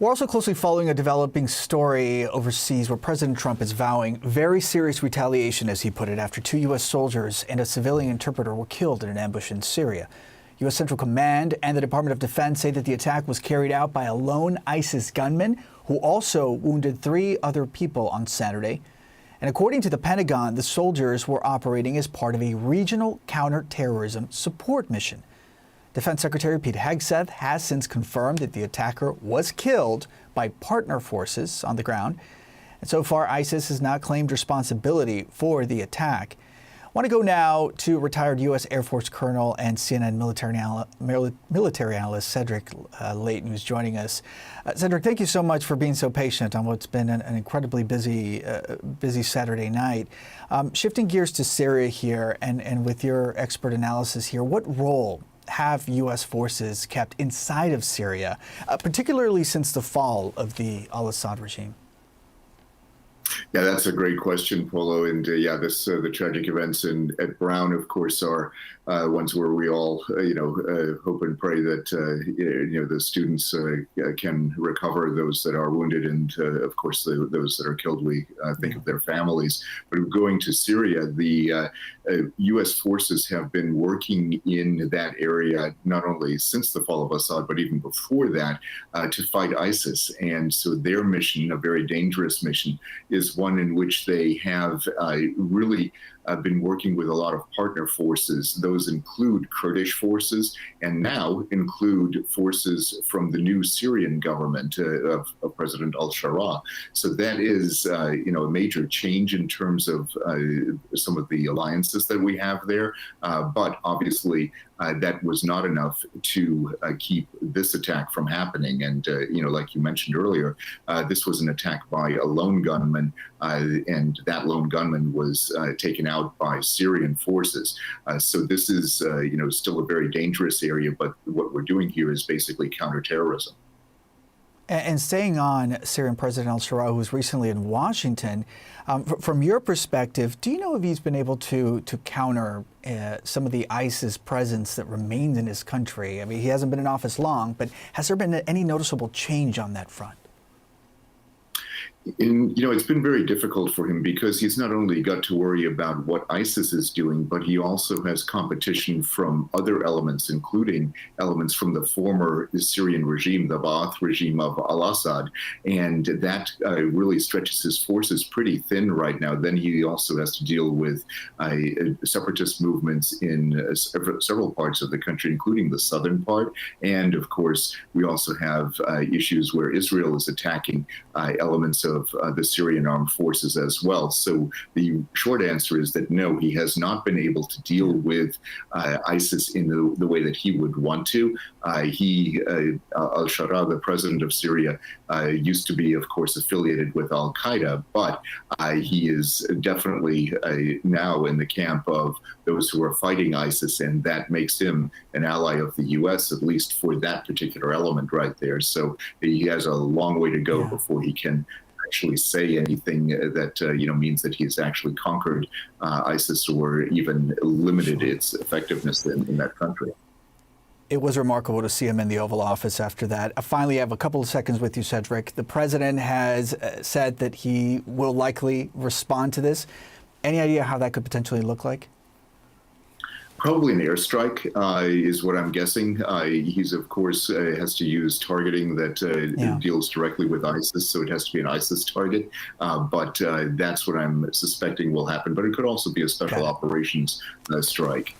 We're also closely following a developing story overseas where President Trump is vowing very serious retaliation, as he put it, after 2 U.S. soldiers and a civilian interpreter were killed in an ambush in Syria. U.S. Central Command and the Department of Defense say that the attack was carried out by a lone ISIS gunman who also wounded 3 other people on Saturday. And according to the Pentagon, the soldiers were operating as part of a regional counterterrorism support mission. Defense Secretary Pete Hegseth has since confirmed that the attacker was killed by partner forces on the ground. And so far, ISIS has not claimed responsibility for the attack. I want to go now to retired U.S. Air Force Colonel and CNN military analyst Cedric Layton, who's joining us. Cedric, thank you so much for being so patient on what's been an incredibly busy Saturday night. Shifting gears to Syria here, and with your expert analysis here, what role have U.S. forces kept inside of Syria, particularly since the fall of the al-Assad regime? Yeah, that's a great question, Polo. And the tragic events at Brown, of course, are ones where we all, hope and pray that, the students can recover, those that are wounded, and of course, those that are killed, we think of their families. But going to Syria, the U.S. forces have been working in that area, not only since the fall of Assad, but even before that, to fight ISIS. And so their mission, a very dangerous mission, is one in which they have really been working with a lot of partner forces. Those include Kurdish forces and now include forces from the new Syrian government of President al-Shara. So that is, a major change in terms of some of the alliances that we have there. But obviously, that was not enough to keep this attack from happening. And, like you mentioned earlier, this was an attack by a lone gunman, and that lone gunman was taken out by Syrian forces. So this is, still a very dangerous area, but what we're doing here is basically counterterrorism. And staying on Syrian President al-Shara, who was recently in Washington, from your perspective, do you know if he's been able to counter some of the ISIS presence that remains in his country? I mean, he hasn't been in office long, but has there been any noticeable change on that front? It's been very difficult for him because he's not only got to worry about what ISIS is doing, but he also has competition from other elements, including elements from the former Syrian regime, the Ba'ath regime of al-Assad. And that really stretches his forces pretty thin right now. Then he also has to deal with separatist movements in several parts of the country, including the southern part. And of course, we also have issues where Israel is attacking elements of the Syrian armed forces as well. So the short answer is that no, he has not been able to deal with ISIS in the way that he would want to. Al-Shara, the president of Syria, used to be, of course, affiliated with al-Qaeda, but he is definitely now in the camp of those who are fighting ISIS, and that makes him an ally of the U.S., at least for that particular element right there. So he has a long way to go before he can actually say anything that means that he's actually conquered ISIS or even limited its effectiveness in that country. It was remarkable to see him in the Oval Office after that. Finally, I have a couple of seconds with you, Cedric. The president has said that he will likely respond to this. Any idea how that could potentially look like? Probably an airstrike is what I'm guessing. He's, of course, has to use targeting that deals directly with ISIS, so it has to be an ISIS target. But that's what I'm suspecting will happen. But it could also be a special operations strike.